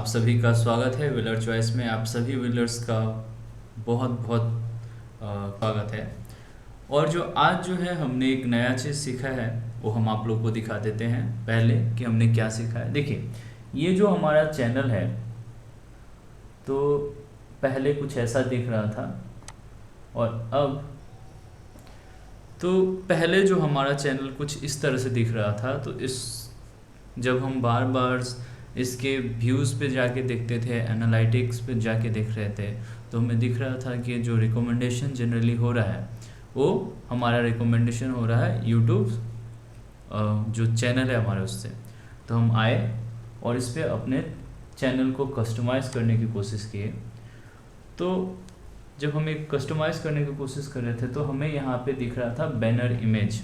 आप सभी का स्वागत है व्हीलर चॉइस में। आप सभी व्हीलर्स का बहुत बहुत स्वागत है। और जो आज जो है हमने एक नया चीज़ सीखा है वो हम आप लोग को दिखा देते हैं पहले कि हमने क्या सीखा है। देखिए, ये जो हमारा चैनल है तो पहले कुछ ऐसा दिख रहा था और अब तो पहले जो हमारा चैनल कुछ इस तरह से दिख रहा था। तो इस जब हम बार बार इसके व्यूज़ पे जाके देखते थे, एनालिटिक्स पे जाके देख रहे थे, तो हमें दिख रहा था कि जो रिकमेंडेशन जनरली हो रहा है वो हमारा रिकमेंडेशन हो रहा है यूट्यूब जो चैनल है हमारे उससे। तो हम आए और इस पर अपने चैनल को कस्टमाइज़ करने की कोशिश किए। तो जब हम एक कस्टमाइज़ करने की कोशिश कर रहे थे तो हमें यहाँ पे दिख रहा था बैनर इमेज,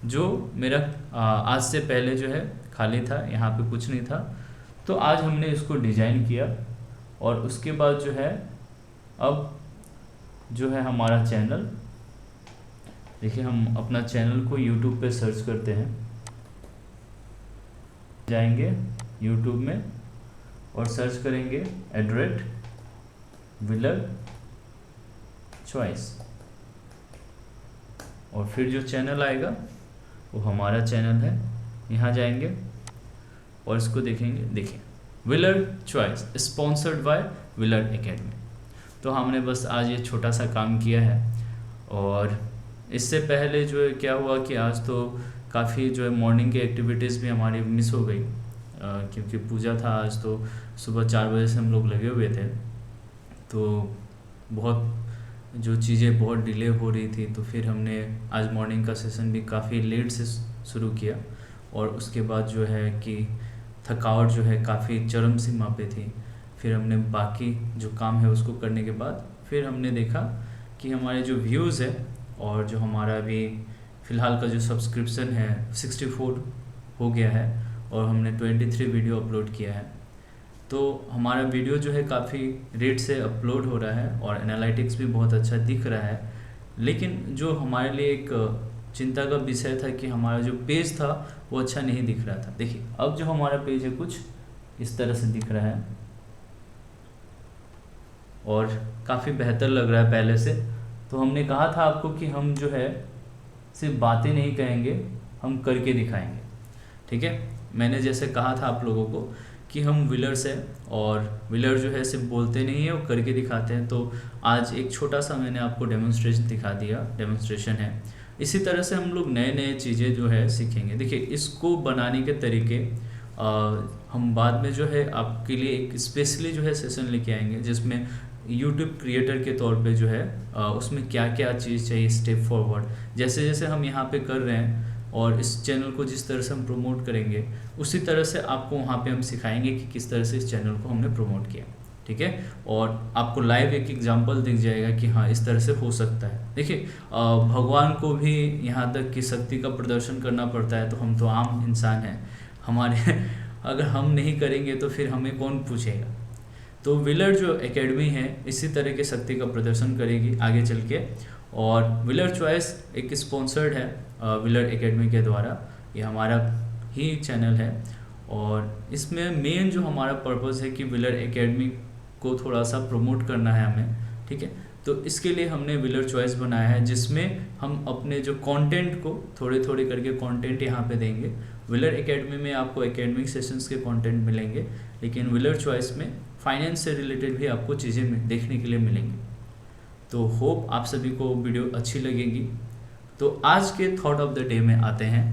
जो मेरा आज से पहले जो है खाली था, यहाँ पे कुछ नहीं था। तो आज हमने इसको डिज़ाइन किया और उसके बाद जो है अब जो है हमारा चैनल, देखिए हम अपना चैनल को YouTube पे सर्च करते हैं, जाएंगे YouTube में और सर्च करेंगे @व्हीलर चॉइस और फिर जो चैनल आएगा वो हमारा चैनल है। यहाँ जाएंगे और इसको देखेंगे, देखिए wheeler choice sponsored by wheeler academy. तो हमने बस आज ये छोटा सा काम किया है। और इससे पहले जो है क्या हुआ कि आज तो काफ़ी जो है मॉर्निंग की एक्टिविटीज़ भी हमारी मिस हो गई, क्योंकि पूजा था आज। तो सुबह 4 बजे से हम लोग लगे हुए थे, तो बहुत जो चीज़ें बहुत डिले हो रही थी। तो फिर हमने आज मॉर्निंग का सेशन भी काफ़ी लेट से शुरू किया और उसके बाद जो है कि थकावट जो है काफ़ी चरम सीमा पे थी। फिर हमने बाकी जो काम है उसको करने के बाद फिर हमने देखा कि हमारे जो व्यूज़ है और जो हमारा अभी फ़िलहाल का जो सब्सक्रिप्शन है 64 हो गया है और हमने 23 वीडियो अपलोड किया है। तो हमारा वीडियो जो है काफ़ी रेट से अपलोड हो रहा है और एनालिटिक्स भी बहुत अच्छा दिख रहा है। लेकिन जो हमारे लिए एक चिंता का विषय था कि हमारा जो पेज था वो अच्छा नहीं दिख रहा था। देखिए अब जो हमारा पेज है कुछ इस तरह से दिख रहा है और काफ़ी बेहतर लग रहा है पहले से। तो हमने कहा था आपको कि हम जो है सिर्फ बातें नहीं कहेंगे, हम करके दिखाएंगे। ठीक है, मैंने जैसे कहा था आप लोगों को कि हम व्हीलर्स है और व्हीलर जो है सिर्फ बोलते नहीं है, वो करके दिखाते हैं। तो आज एक छोटा सा मैंने आपको डेमोन्स्ट्रेशन दिखा दिया, डेमोन्स्ट्रेशन है। इसी तरह से हम लोग नए नए चीज़ें जो है सीखेंगे। देखिए इसको बनाने के तरीके हम बाद में जो है आपके लिए एक स्पेशली जो है सेशन लेके आएंगे, जिसमें यूट्यूब क्रिएटर के तौर पे जो है उसमें क्या क्या चीज़ चाहिए स्टेप फॉरवर्ड। जैसे जैसे हम यहाँ पे कर रहे हैं और इस चैनल को जिस तरह से हम प्रमोट करेंगे उसी तरह से आपको वहाँ पे हम सिखाएंगे कि किस तरह से इस चैनल को हमने प्रमोट किया। ठीक है, और आपको लाइव एक एग्जांपल दिख जाएगा कि हाँ इस तरह से हो सकता है। देखिए भगवान को भी यहाँ तक कि शक्ति का प्रदर्शन करना पड़ता है, तो हम तो आम इंसान हैं, हमारे अगर हम नहीं करेंगे तो फिर हमें कौन पूछेगा। तो व्हीलर जो एकेडमी है इसी तरह के शक्ति का प्रदर्शन करेगी आगे चल के। और व्हीलर चॉइस एक स्पॉन्सर्ड है व्हीलर एकेडमी के द्वारा, ये हमारा ही चैनल है। और इसमें मेन जो हमारा पर्पस है कि व्हीलर एकेडमी को थोड़ा सा प्रमोट करना है हमें। ठीक है, तो इसके लिए हमने व्हीलर चॉइस बनाया है, जिसमें हम अपने जो कंटेंट को थोड़े थोड़े करके कंटेंट यहाँ पे देंगे। व्हीलर एकेडमी में आपको एकेडमिक सेशंस के कंटेंट मिलेंगे, लेकिन व्हीलर चॉइस में फाइनेंस से रिलेटेड भी आपको चीज़ें देखने के लिए मिलेंगी। तो होप आप सभी को वीडियो अच्छी लगेगी। तो आज के थॉट ऑफ द डे में आते हैं,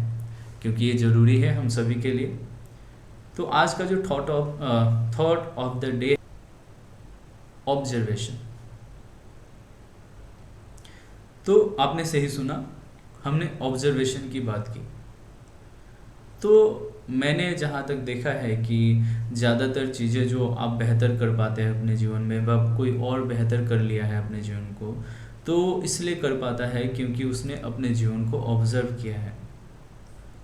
क्योंकि ये ज़रूरी है हम सभी के लिए। तो आज का जो thought of the day, observation. तो आपने सही सुना, हमने ऑब्जर्वेशन की बात की। तो मैंने जहाँ तक देखा है कि ज़्यादातर चीज़ें जो आप बेहतर कर पाते हैं अपने जीवन में, वह कोई और बेहतर कर लिया है अपने जीवन को, तो इसलिए कर पाता है क्योंकि उसने अपने जीवन को ऑब्ज़र्व किया है।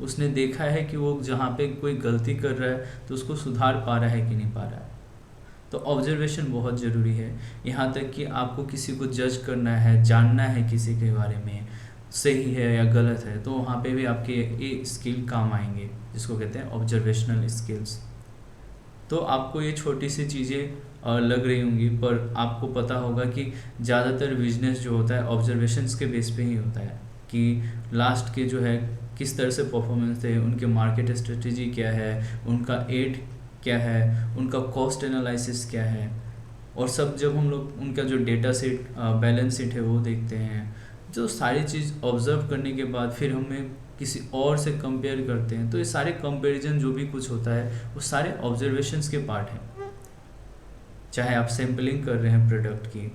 उसने देखा है कि वो जहाँ पे कोई गलती कर रहा है तो उसको सुधार पा रहा है कि नहीं पा रहा है। तो ऑब्जर्वेशन बहुत ज़रूरी है। यहाँ तक कि आपको किसी को जज करना है, जानना है किसी के बारे में सही है या गलत है, तो वहाँ पे भी आपके ये स्किल काम आएंगे, जिसको कहते हैं ऑब्जर्वेशनल स्किल्स। तो आपको ये छोटी सी चीज़ें लग रही होंगी, पर आपको पता होगा कि ज़्यादातर बिजनेस जो होता है ऑब्जर्वेशंस के बेस पे ही होता है, कि लास्ट के जो है किस तरह से परफॉर्मेंस थे, उनके मार्केट स्ट्रेटजी क्या है, उनका एड क्या है, उनका कॉस्ट एनालिसिस क्या है, और सब जब हम लोग उनका जो डेटा सेट बैलेंस शीट है वो देखते हैं, जो सारी चीज़ ऑब्जर्व करने के बाद फिर हमें किसी और से कंपेयर करते हैं, तो ये सारे कंपैरिजन जो भी कुछ होता है वो सारे ऑब्जर्वेशंस के पार्ट हैं। चाहे आप सैम्पलिंग कर रहे हैं प्रोडक्ट की,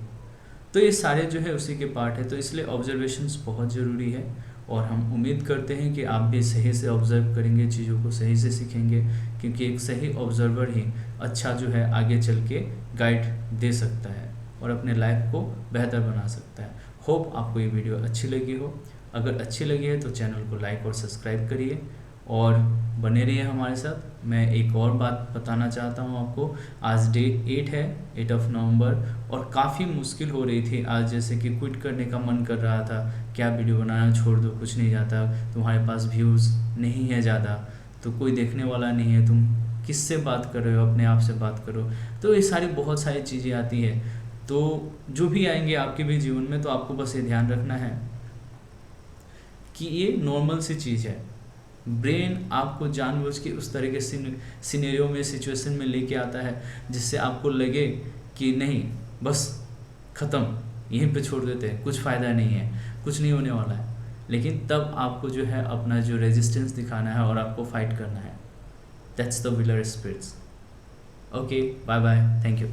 तो ये सारे जो है उसी के पार्ट है। तो इसलिए ऑब्जर्वेशंस बहुत ज़रूरी है, और हम उम्मीद करते हैं कि आप भी सही से ऑब्ज़र्व करेंगे, चीज़ों को सही से सीखेंगे, क्योंकि एक सही ऑब्ज़र्वर ही अच्छा जो है आगे चल के गाइड दे सकता है और अपने लाइफ को बेहतर बना सकता है। होप आपको ये वीडियो अच्छी लगी हो। अगर अच्छी लगी है तो चैनल को लाइक और सब्सक्राइब करिए और बने रहिए हमारे साथ। मैं एक और बात बताना चाहता हूँ आपको, आज डे 8 है, 8 नवंबर, और काफ़ी मुश्किल हो रही थी आज, जैसे कि क्विट करने का मन कर रहा था, क्या वीडियो बनाना छोड़ दो, कुछ नहीं जाता, तुम्हारे पास व्यूज़ नहीं है ज़्यादा, तो कोई देखने वाला नहीं है, तुम किससे बात कर रहे हो, अपने आप से बात करो। तो ये सारी बहुत सारी चीज़ें आती है, तो जो भी आएंगे आपके भी जीवन में, तो आपको बस ये ध्यान रखना है कि ये नॉर्मल सी चीज़ है। ब्रेन आपको जानबूझ के उस तरह के सिनेरियो में, सिचुएशन में लेके आता है जिससे आपको लगे कि नहीं, बस ख़त्म, यहीं पे छोड़ देते हैं, कुछ फ़ायदा नहीं है, कुछ नहीं होने वाला है। लेकिन तब आपको जो है अपना जो रेजिस्टेंस दिखाना है और आपको फाइट करना है। दैट्स द विलर spirits. Okay, bye bye, thank you.